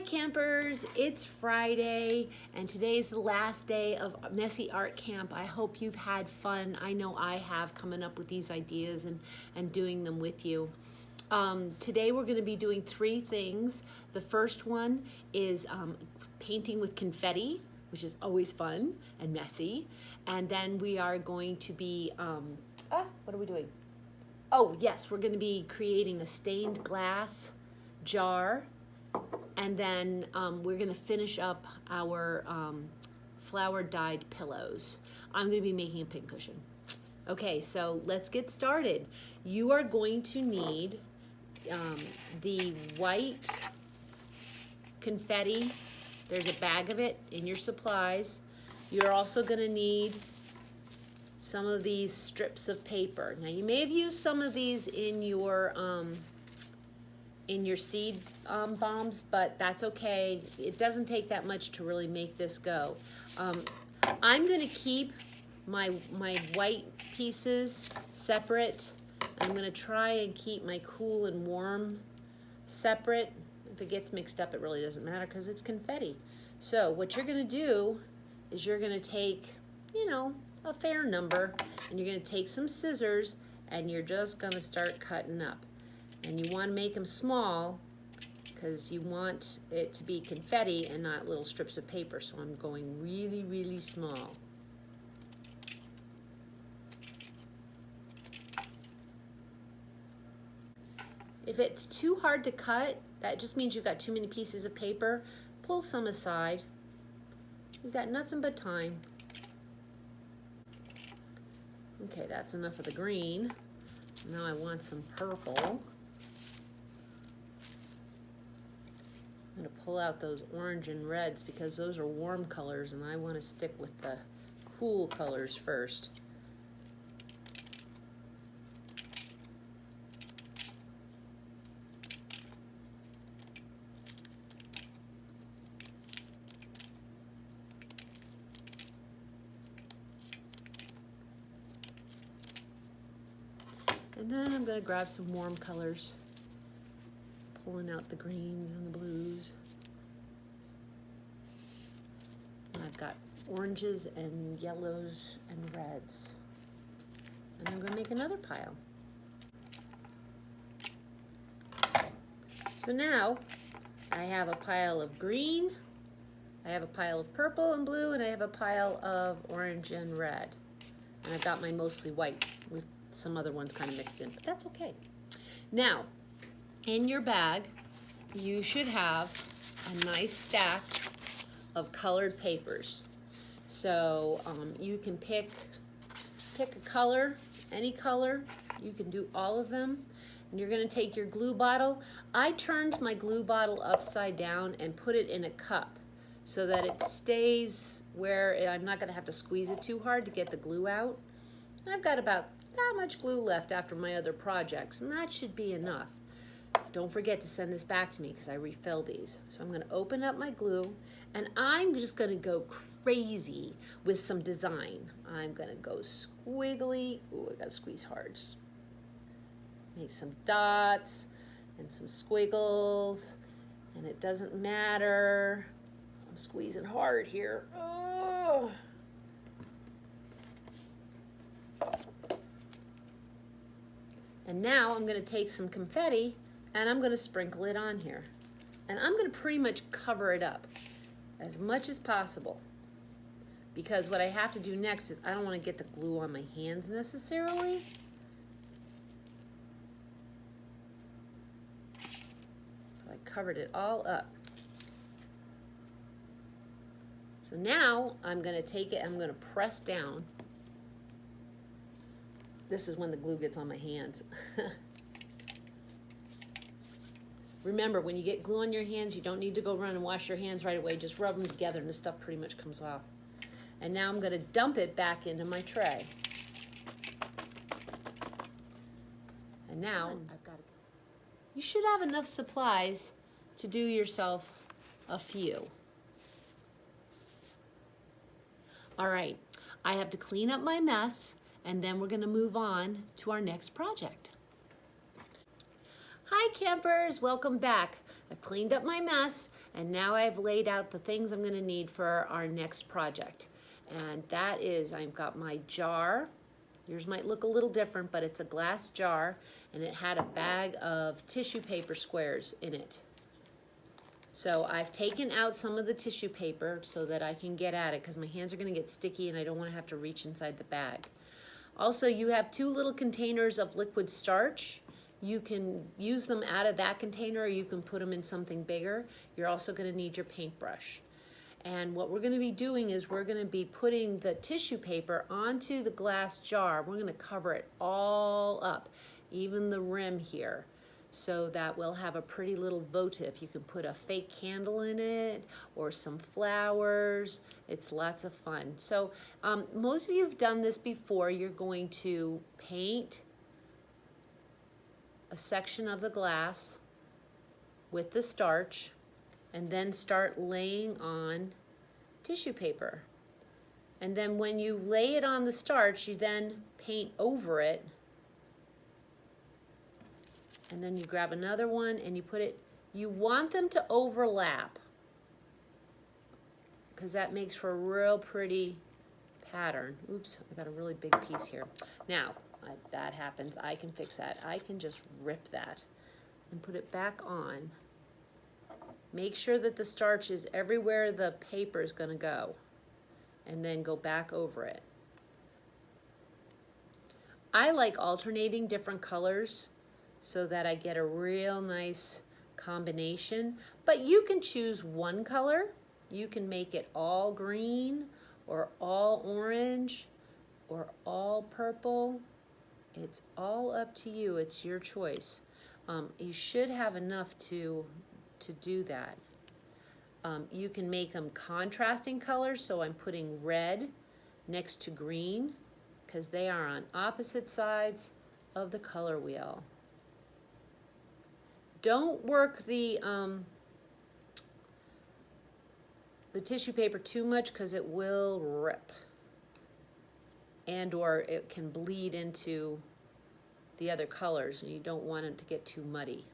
Campers, it's Friday and today's the last day of Messy Art Camp. I hope you've had fun. I know I have, coming up with these ideas and doing them with you. Today we're going to be doing three things. The first one is painting with confetti, which is always fun and messy. And then we are going to be, what are we doing? Oh yes, we're going to be creating a stained glass jar. And then we're going to finish up our flower dyed pillows. I'm going to be making a pincushion. Okay, so let's get started. You are going to need the white confetti. There's a bag of it in your supplies. You're also going to need some of these strips of paper. Now you may have used some of these in your seed bombs, but that's okay. It doesn't take that much to really make this go. I'm gonna keep my white pieces separate. I'm gonna try and keep my cool and warm separate. If it gets mixed up, it really doesn't matter because it's confetti. So what you're gonna do is you're gonna take, a fair number, and you're gonna take some scissors and you're just gonna start cutting up. And you want to make them small because you want it to be confetti and not little strips of paper. So I'm going really, really small. If it's too hard to cut, that just means you've got too many pieces of paper. Pull some aside. You've got nothing but time. Okay, that's enough of the green. Now I want some purple. I'm going to pull out those orange and reds because those are warm colors and I want to stick with the cool colors first. And then I'm going to grab some warm colors. Pulling out the greens and the blues. And I've got oranges and yellows and reds. And I'm going to make another pile. So now I have a pile of green, I have a pile of purple and blue, and I have a pile of orange and red. And I've got my mostly white with some other ones kind of mixed in, but that's okay. Now, in your bag, you should have a nice stack of colored papers. So you can pick a color, any color. You can do all of them. And you're going to take your glue bottle. I turned my glue bottle upside down and put it in a cup so that it stays where I'm not going to have to squeeze it too hard to get the glue out. I've got about that much glue left after my other projects, and that should be enough. Don't forget to send this back to me because I refill these. So I'm going to open up my glue and I'm just going to go crazy with some design. I'm going to go squiggly. Ooh, I got to squeeze hard. Make some dots and some squiggles, and it doesn't matter. I'm squeezing hard here. Oh. And now I'm going to take some confetti and I'm going to sprinkle it on here. And I'm going to pretty much cover it up as much as possible. Because what I have to do next is I don't want to get the glue on my hands necessarily. So I covered it all up. So now I'm going to take it and I'm going to press down. This is when the glue gets on my hands. Remember, when you get glue on your hands, you don't need to go run and wash your hands right away. Just rub them together and the stuff pretty much comes off. And now I'm going to dump it back into my tray. And now I've got you should have enough supplies to do yourself a few. All right, I have to clean up my mess, and then we're going to move on to our next project. Hi campers, welcome back. I've cleaned up my mess, and now I've laid out the things I'm gonna need for our next project. And that is, I've got my jar. Yours might look a little different, but it's a glass jar, and it had a bag of tissue paper squares in it. So I've taken out some of the tissue paper so that I can get at it, because my hands are gonna get sticky and I don't wanna have to reach inside the bag. Also, you have 2 little containers of liquid starch. You can use them out of that container, or you can put them in something bigger. You're also gonna need your paintbrush. And what we're gonna be doing is we're gonna be putting the tissue paper onto the glass jar. We're gonna cover it all up, even the rim here, so that we'll have a pretty little votive. You can put a fake candle in it or some flowers. It's lots of fun. So most of you have done this before. You're going to paint a section of the glass with the starch and then start laying on tissue paper. And then when you lay it on the starch, you then paint over it. And then you grab another one and you put it, you want them to overlap, because that makes for a real pretty pattern. Oops, I got a really big piece here. Now, that happens, I can fix that. I can just rip that and put it back on. Make sure that the starch is everywhere the paper is gonna go, and then go back over it. I like alternating different colors so that I get a real nice combination, but you can choose one color. You can make it all green or all orange or all purple. It's all up to you. It's your choice. You should have enough to do that. You can make them contrasting colors, so I'm putting red next to green because they are on opposite sides of the color wheel. Don't work the tissue paper too much, because it will rip, and or it can bleed into the other colors, and you don't want it to get too muddy.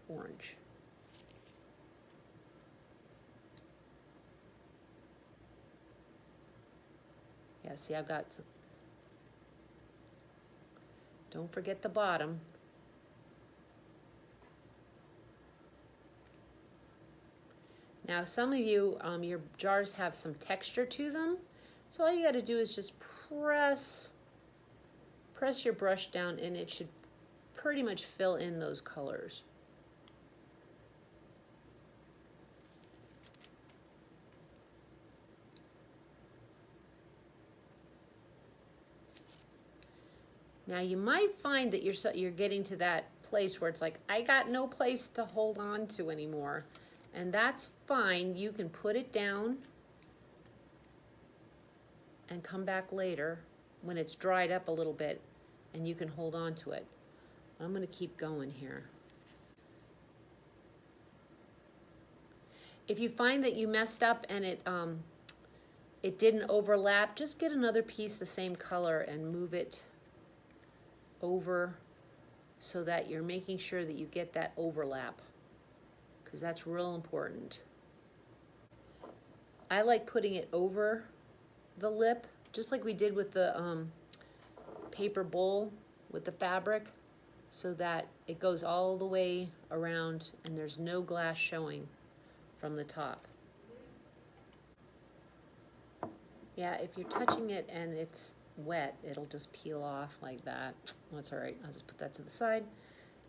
Orange. Yeah, see, I've got some. Don't forget the bottom. Now, some of you, your jars have some texture to them, so all you got to do is just press your brush down, and it should pretty much fill in those colors. Now you might find that you're getting to that place where it's like, I got no place to hold on to anymore. And that's fine. You can put it down and come back later when it's dried up a little bit, and you can hold on to it. I'm gonna keep going here. If you find that you messed up and it didn't overlap, just get another piece the same color and move it over so that you're making sure that you get that overlap, because that's real important. I like putting it over the lip, just like we did with the paper bowl with the fabric, so that it goes all the way around and there's no glass showing from the top. Yeah, if you're touching it and it's wet, it'll just peel off like that. Well, that's all right. I'll just put that to the side,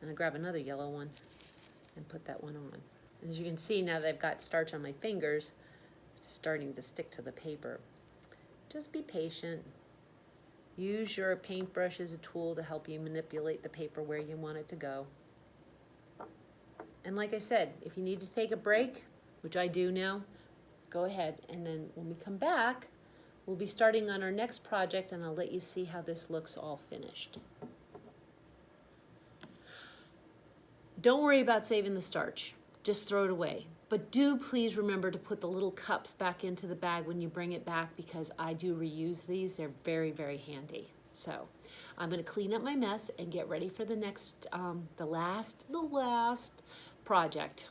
and I'll grab another yellow one and put that one on. As you can see, now that I've got starch on my fingers, it's starting to stick to the paper. Just be patient. Use your paintbrush as a tool to help you manipulate the paper where you want it to go. And like I said, if you need to take a break, which I do now, go ahead. And then when we come back, we'll be starting on our next project, and I'll let you see how this looks all finished. Don't worry about saving the starch. Just throw it away. But do please remember to put the little cups back into the bag when you bring it back, because I do reuse these. They're very, very handy. So I'm going to clean up my mess and get ready for the next, the last project.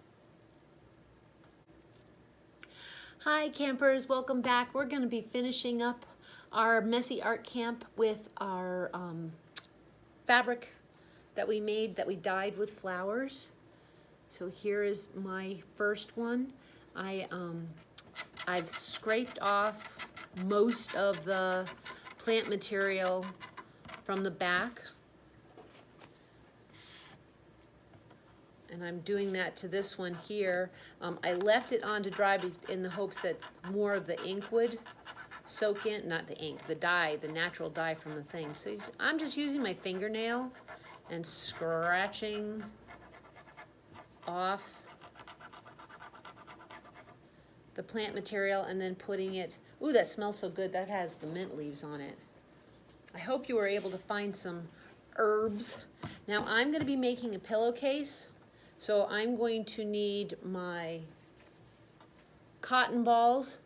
Hi campers, welcome back. We're going to be finishing up our messy art camp with our fabric that we made that we dyed with flowers. So here is my first one. I've scraped off most of the plant material from the back. And I'm doing that to this one here. I left it on to dry in the hopes that more of the ink would soak in, not the ink, the dye, the natural dye from the thing. So I'm just using my fingernail and scratching off the plant material and then putting it, ooh, that smells so good. That has the mint leaves on it. I hope you were able to find some herbs. Now I'm going to be making a pillowcase. So I'm going to need my cotton balls,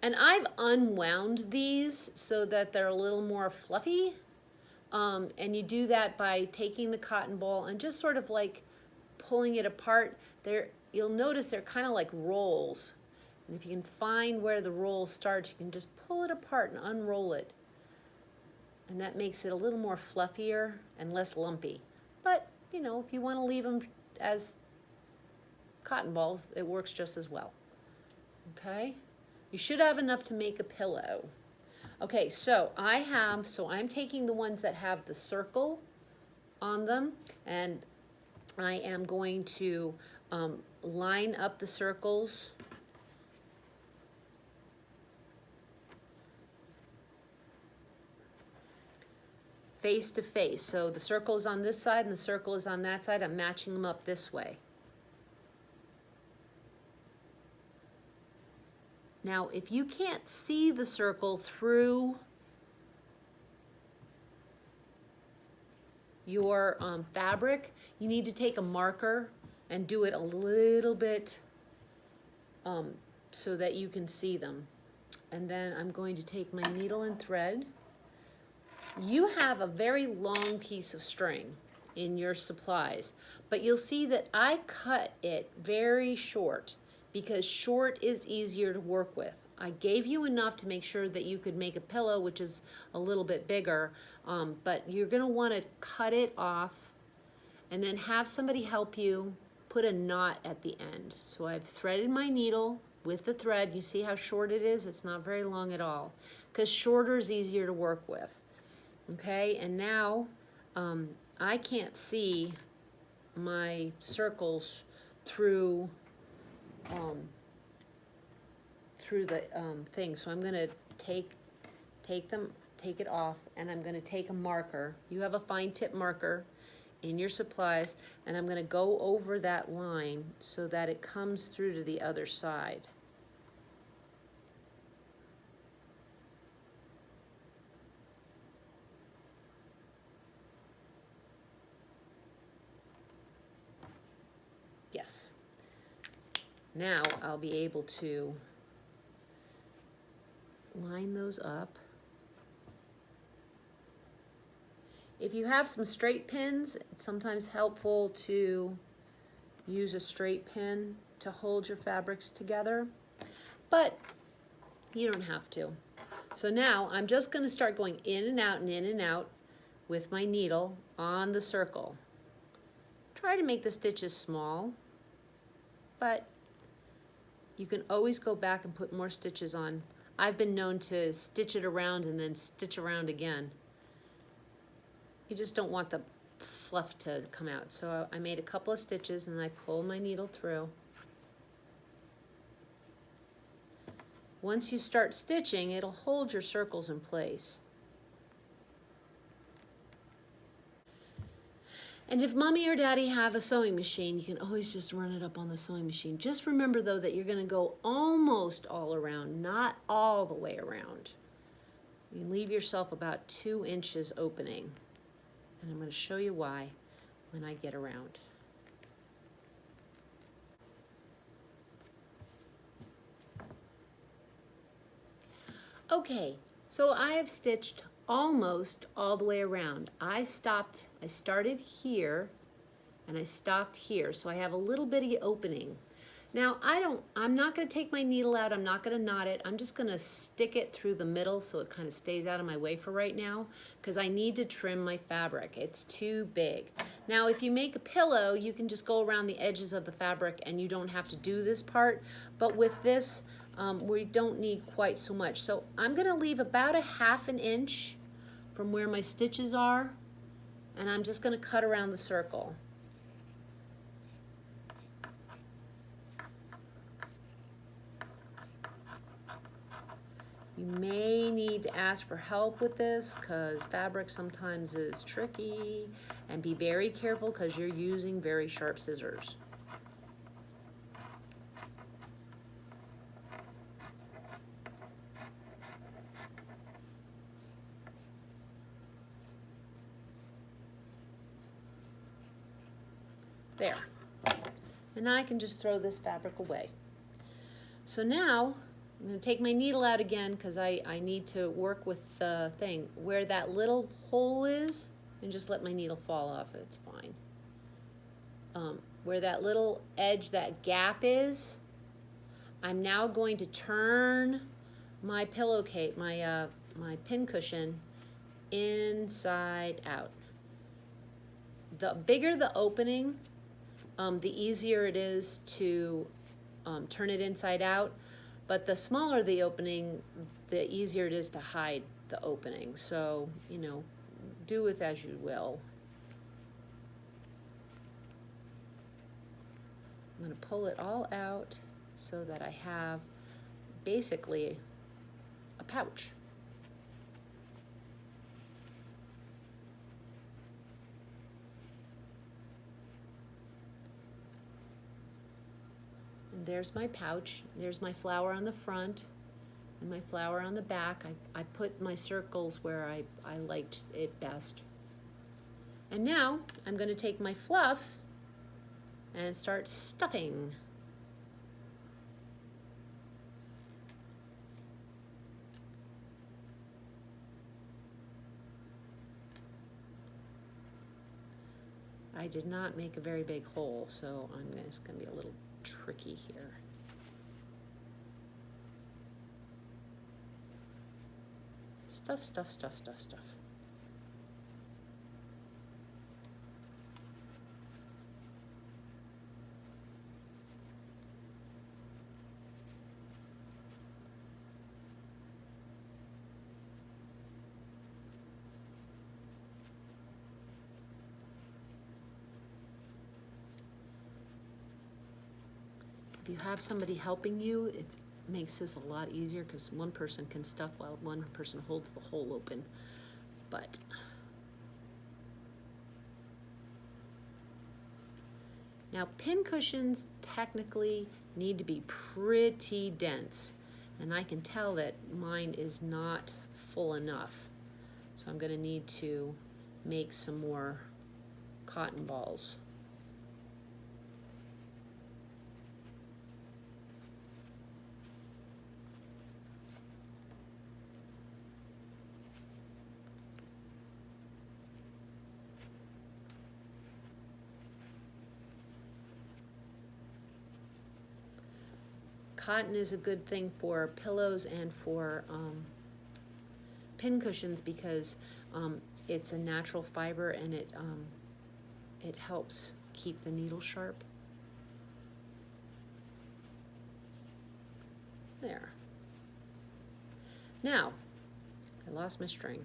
and I've unwound these so that they're a little more fluffy. And you do that by taking the cotton ball and just sort of like pulling it apart. You'll notice they're kind of like rolls. And if you can find where the roll starts, you can just pull it apart and unroll it. And that makes it a little more fluffier and less lumpy. But, you know, if you want to leave them as cotton balls, it works just as well. Okay? You should have enough to make a pillow. Okay, so I'm taking the ones that have the circle on them, and I am going to line up the circles face to face. So the circle is on this side and the circle is on that side. I'm matching them up this way. Now, if you can't see the circle through your fabric, you need to take a marker and do it a little bit so that you can see them. And then I'm going to take my needle and thread. You have a very long piece of string in your supplies, but you'll see that I cut it very short because short is easier to work with. I gave you enough to make sure that you could make a pillow, which is a little bit bigger, but you're gonna wanna cut it off and then have somebody help you put a knot at the end. So I've threaded my needle with the thread. You see how short it is? It's not very long at all, because shorter is easier to work with. Okay, and now I can't see my circles through the thing, so I'm gonna take it off, and I'm gonna take a marker. You have a fine tip marker in your supplies, and I'm gonna go over that line so that it comes through to the other side. Yes. Now I'll be able to line those up. If you have some straight pins, it's sometimes helpful to use a straight pin to hold your fabrics together, but you don't have to. So now I'm just going to start going in and out and in and out with my needle on the circle. Try to make the stitches small, but you can always go back and put more stitches on. I've been known to stitch it around and then stitch around again. You just don't want the fluff to come out. So I made a couple of stitches and I pull my needle through. Once you start stitching, it'll hold your circles in place. And if mommy or daddy have a sewing machine, you can always just run it up on the sewing machine. Just remember though that you're gonna go almost all around, not all the way around. You leave yourself about 2 inches opening. And I'm gonna show you why when I get around. Okay, so I have stitched almost all the way around. I started here and I stopped here, so I have a little bitty opening. Now I'm not gonna take my needle out, I'm not gonna knot it, I'm just gonna stick it through the middle so it kind of stays out of my way for right now, because I need to trim my fabric. It's too big. Now if you make a pillow, you can just go around the edges of the fabric and you don't have to do this part, but with this, we don't need quite so much. So I'm gonna leave about a 1/2 inch from where my stitches are, and I'm just gonna cut around the circle. You may need to ask for help with this because fabric sometimes is tricky, and be very careful because you're using very sharp scissors. There. And now I can just throw this fabric away. So now I'm going to take my needle out again because I need to work with the thing. Where that little hole is, and just let my needle fall off, it's fine. Where that little edge, that gap is, I'm now going to turn my pillowcase, my pin cushion inside out. The bigger the opening, the easier it is to turn it inside out. But the smaller the opening, the easier it is to hide the opening. So, you know, do with as you will. I'm going to pull it all out so that I have basically a pouch. There's my pouch, there's my flower on the front and my flower on the back. I put my circles where I liked it best. And now I'm going to take my fluff and start stuffing. I did not make a very big hole, so it's going to be a little tricky here. Stuff, stuff, stuff, stuff, stuff. If you have somebody helping you, it makes this a lot easier because one person can stuff while one person holds the hole open. But now pin cushions technically need to be pretty dense, and I can tell that mine is not full enough. So I'm going to need to make some more cotton balls. Cotton is a good thing for pillows and for pin cushions because it's a natural fiber and it helps keep the needle sharp. There. Now, I lost my string.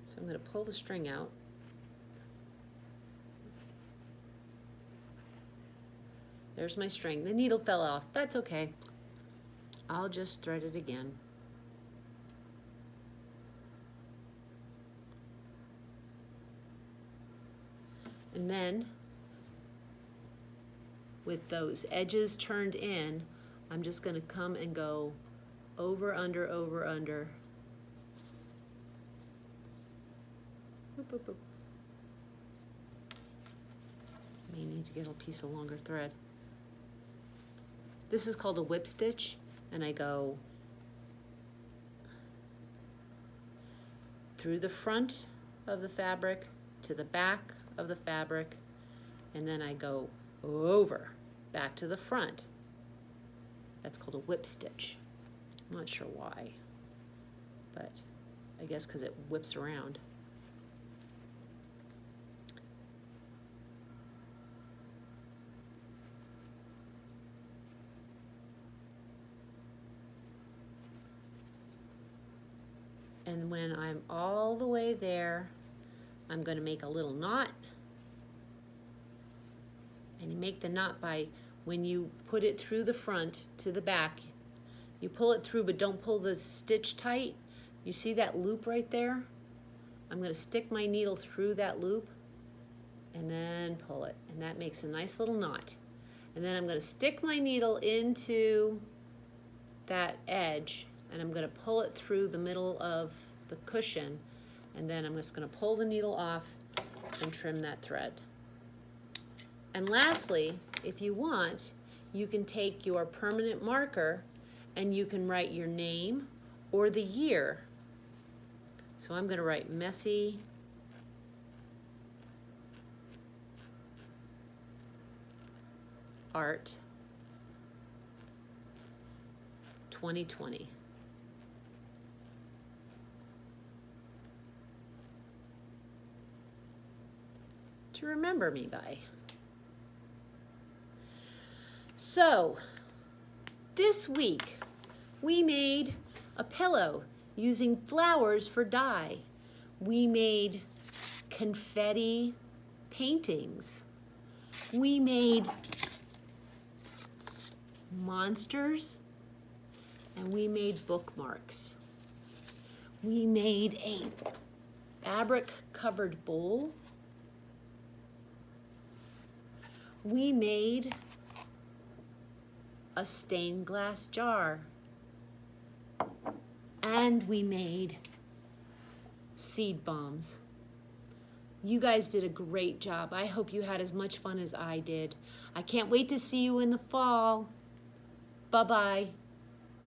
So I'm going to pull the string out. There's my string. The needle fell off. That's okay. I'll just thread it again. And then, with those edges turned in, I'm just going to come and go over, under, over, under. Boop, boop, boop. May need to get a piece of longer thread. This is called a whip stitch, and I go through the front of the fabric to the back of the fabric, and then I go over, back to the front. That's called a whip stitch. I'm not sure why, but I guess because it whips around. And when I'm all the way there, I'm going to make a little knot. And you make the knot by, when you put it through the front to the back, you pull it through, but don't pull the stitch tight. You see that loop right there? I'm going to stick my needle through that loop and then pull it. And that makes a nice little knot. And then I'm going to stick my needle into that edge, and I'm going to pull it through the middle of the cushion, and then I'm just going to pull the needle off and trim that thread. And lastly, if you want, you can take your permanent marker and you can write your name or the year. So I'm going to write Messy Art 2020. To remember me by. So, this week we made a pillow using flowers for dye. We made confetti paintings. We made monsters, and we made bookmarks. We made a fabric covered bowl. We made a stained glass jar. And we made seed bombs. You guys did a great job. I hope you had as much fun as I did. I can't wait to see you in the fall. Bye-bye.